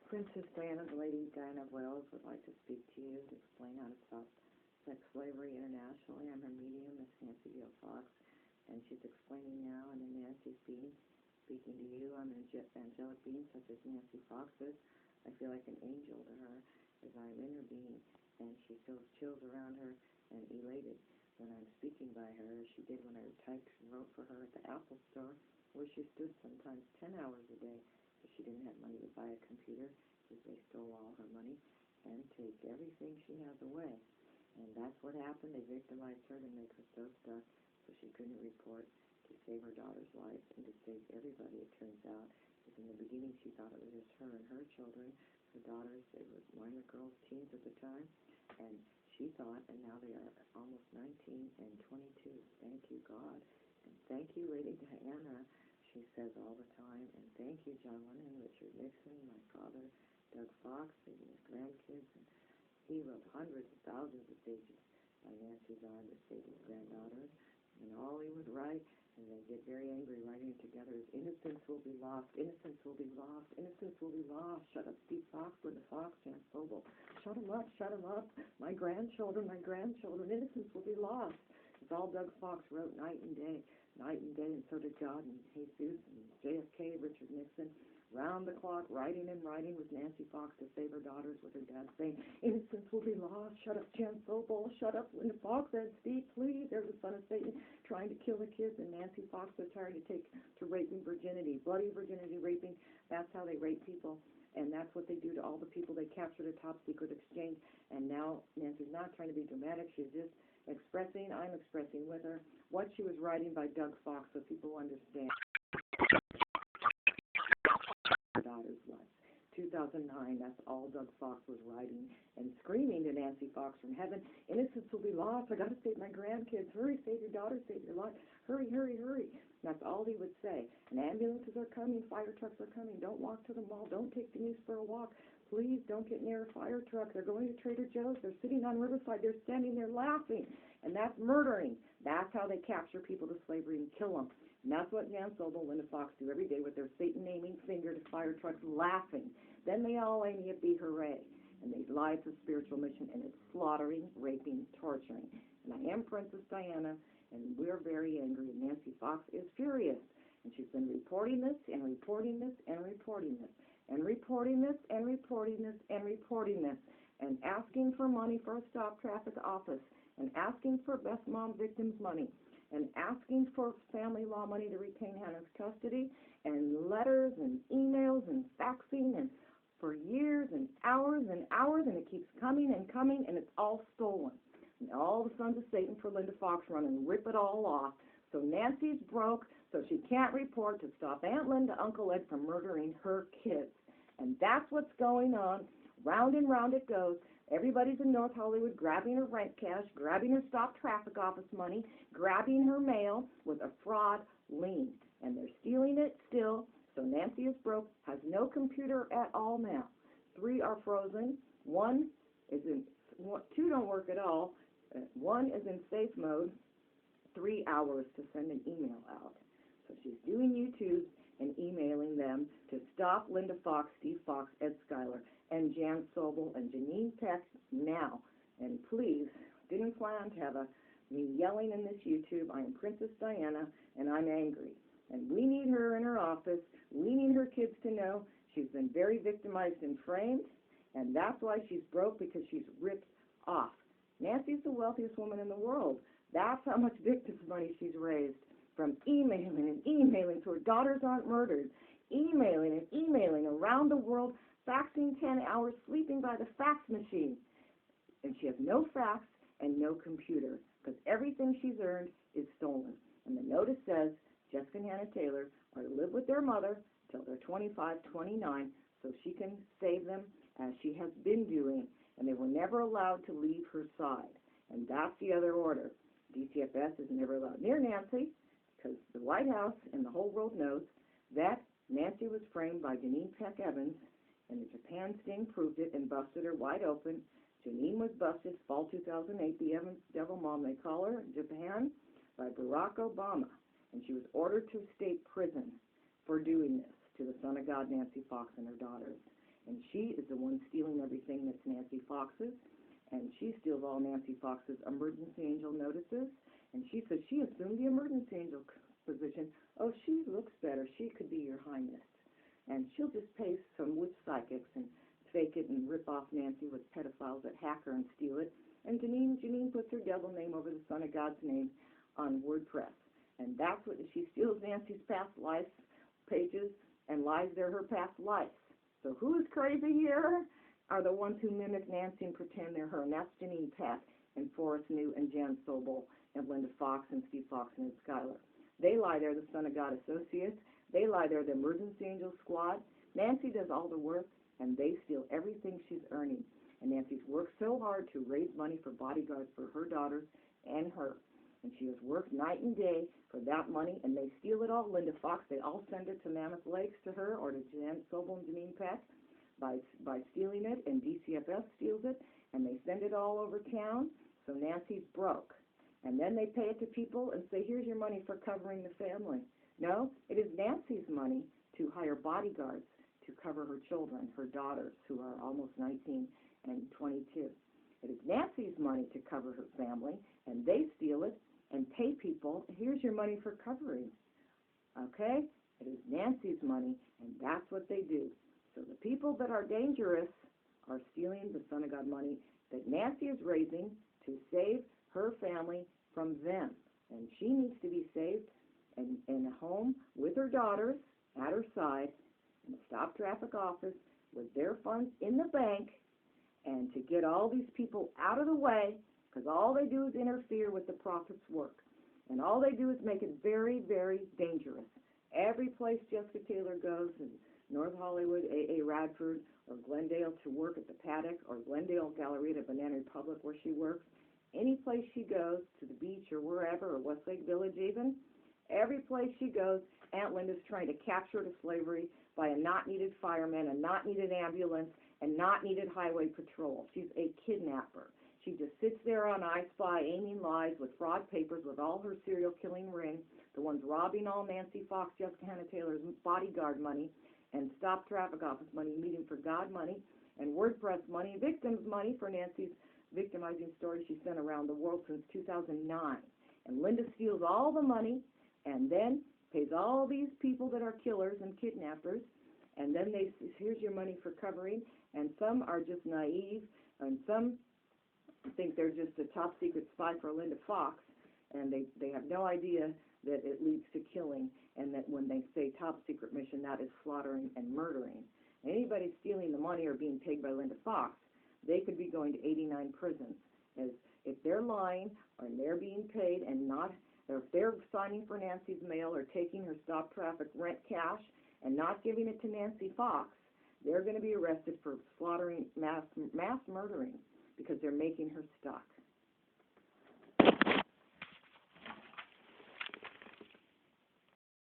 Princess Diana, the Lady Diana of Wales, would like to speak to you to explain how to stop sex slavery internationally. I'm her medium, Miss Nancy Gale Fox, and she's explaining now, and then Nancy's being speaking to you. I'm an angelic being such as Nancy Fox is. I feel like an angel to her as I'm in her being, and she feels chills around her and elated when I'm speaking by her, as she did when I typed and wrote for her at the Apple store, where she stood sometimes 10 hours a day. She didn't have money to buy a computer because they stole all her money and take everything she has away. And that's what happened. They victimized her to make her so stuck so she couldn't report to save her daughter's life and to save everybody, it turns out. Because in the beginning she thought it was just her and her children, her daughters. They were minor girls, teens at the time. And she thought, and now they are almost 19 and 22. Thank you, God. And thank you, Lady Diana. She says all the time, and thank you, John Lennon, Richard Nixon, my father, Doug Fox, and his grandkids, and he wrote hundreds of thousands of pages by Nancy's arm to save his granddaughters, and all he would write, and they get very angry writing it together, is innocence will be lost, innocence will be lost, innocence will be lost. Shut up, Steve Fox, Linda Fox, Jan Sobel. Shut him up, my grandchildren, innocence will be lost. It's all Doug Fox wrote night and day, and so did God and Jesus and JFK, Richard Nixon, round the clock, writing with Nancy Fox to save her daughters, with her dad saying, innocence will be lost. Shut up, Jan Sobel. Shut up, Linda Fox, and Steve, please. There's a son of Satan trying to kill the kids, and Nancy Fox was tired to raping virginity, bloody virginity raping. That's how they rape people, and that's what they do to all the people they captured a top secret exchange. And now Nancy's not trying to be dramatic. She's just expressing, I'm expressing with her, what she was writing by Doug Fox so people understand. Her daughter's life. 2009, that's all Doug Fox was writing and screaming to Nancy Fox from heaven, innocence will be lost, I got to save my grandkids, hurry, save your daughter, save your life, hurry, hurry, hurry. That's all he would say. And ambulances are coming, fire trucks are coming, don't walk to the mall, don't take Denise for a walk, please don't get near a fire truck, they're going to Trader Joe's, they're sitting on Riverside, they're standing there laughing, and that's murdering. That's how they capture people to slavery and kill them. And that's what Jan Sobel, Linda Fox do every day with their Satan-naming finger to fire trucks, laughing. Then they all aim yippee hooray. And they lie to spiritual mission, and it's slaughtering, raping, torturing. And I am Princess Diana, and we're very angry, and Nancy Fox is furious. And she's been reporting this, and reporting this, and reporting this, and reporting this, and reporting this, and reporting this, and asking for money for a stop traffic office, and asking for best mom victims money, and asking for family law money to retain Hannah's custody, and letters and emails and faxing, and for years and hours, and it keeps coming, and it's all stolen. And all the sons of Satan for Linda Fox run and rip it all off. So Nancy's broke, so she can't report to stop Aunt Linda, Uncle Ed from murdering her kids. And that's what's going on. Round and round it goes. Everybody's in North Hollywood grabbing her rent cash, grabbing her stop traffic office money, grabbing her mail with a fraud lien. And they're stealing it still. So Nancy is broke, has no computer at all now. 3 are frozen. 2 don't work at all. 1 is in safe mode. 3 hours to send an email out. So she's doing YouTube and emailing them to stop Linda Fox, Steve Fox, Ed Schuyler, and Jan Sobel, and Janine Peck now. And please, didn't plan to have me yelling in this YouTube. I am Princess Diana, and I'm angry. And we need her in her office. We need her kids to know she's been very victimized and framed, and that's why she's broke, because she's ripped off. Nancy's the wealthiest woman in the world. That's how much victims money she's raised from emailing and emailing so her daughters aren't murdered, emailing and emailing around the world, faxing 10 hours, sleeping by the fax machine. And she has no fax and no computer, because everything she's earned is stolen. And the notice says Jessica and Hannah Taylor are to live with their mother till they're 25, 29, so she can save them as she has been doing, and they were never allowed to leave her side. And that's the other order. DCFS is never allowed near Nancy, because the White House and the whole world knows that Nancy was framed by Janine Peck Evans, and the Japan sting proved it and busted her wide open. Janine was busted fall 2008, the Evans Devil Mom, they call her, in Japan, by Barack Obama, and she was ordered to state prison for doing this to the Son of God, Nancy Fox, and her daughters. and she is the one stealing everything that's Nancy Fox's, and she steals all Nancy Fox's emergency angel notices, and she says she assumed the emergency angel position. Oh, she looks better. She could be your highness. And she'll just pay some witch psychics and fake it and rip off Nancy with pedophiles that hack her and steal it. And Janine puts her devil name over the Son of God's name on WordPress. And that's what she steals Nancy's past life pages and lies they're her past lives. So who is crazy here are the ones who mimic Nancy and pretend they're her. And that's Janine Peck and Forrest New and Jan Sobel and Linda Fox and Steve Fox and Skylar. They lie they're the Son of God Associates. They lie they're the Emergency Angel Squad. Nancy does all the work, and they steal everything she's earning. And Nancy's worked so hard to raise money for bodyguards for her daughters and her. And she has worked night and day for that money, and they steal it all. Linda Fox, they all send it to Mammoth Lakes to her or to Jan Sobel and Janine Peck by stealing it, and DCFS steals it, and they send it all over town, so Nancy's broke. And then they pay it to people and say, here's your money for covering the family. No, it is Nancy's money to hire bodyguards to cover her children, her daughters, who are almost 19 and 22. It is Nancy's money to cover her family, and they steal it and pay people, here's your money for covering. Okay? It is Nancy's money, and that's what they do. So the people that are dangerous are stealing the Son of God money that Nancy is raising to save her family from them. And she needs to be saved in a home with her daughters at her side in a stop traffic office with their funds in the bank, and to get all these people out of the way, because all they do is interfere with the prophet's work. And all they do is make it very, very dangerous. Every place Jessica Taylor goes, in North Hollywood, A.A. Radford, or Glendale to work at the Paddock, or Glendale Galleria at Banana Republic where she works, any place she goes, to the beach or wherever, or Westlake Village even, every place she goes, Aunt Linda's trying to capture her to slavery by a not-needed fireman, a not-needed ambulance, and not-needed highway patrol. She's a kidnapper. She just sits there on I Spy, aiming lies with fraud papers with all her serial killing ring, the ones robbing all Nancy Fox, Jessica Hannah Taylor's bodyguard money, and stop traffic office money, meeting for God money, and WordPress money, victims money for Nancy's victimizing stories she sent around the world since 2009. And Linda steals all the money and then pays all these people that are killers and kidnappers, and then they say, here's your money for covering, and some are just naive, and some think they're just a top secret spy for Linda Fox, and they have no idea that it leads to killing, and that when they say top secret mission, that is slaughtering and murdering. Anybody stealing the money or being paid by Linda Fox, they could be going to 89 prisons. As if they're lying or they're being paid and not, or if they're signing for Nancy's mail or taking her stop traffic rent cash and not giving it to Nancy Fox, they're going to be arrested for slaughtering, mass murdering, because they're making her stock.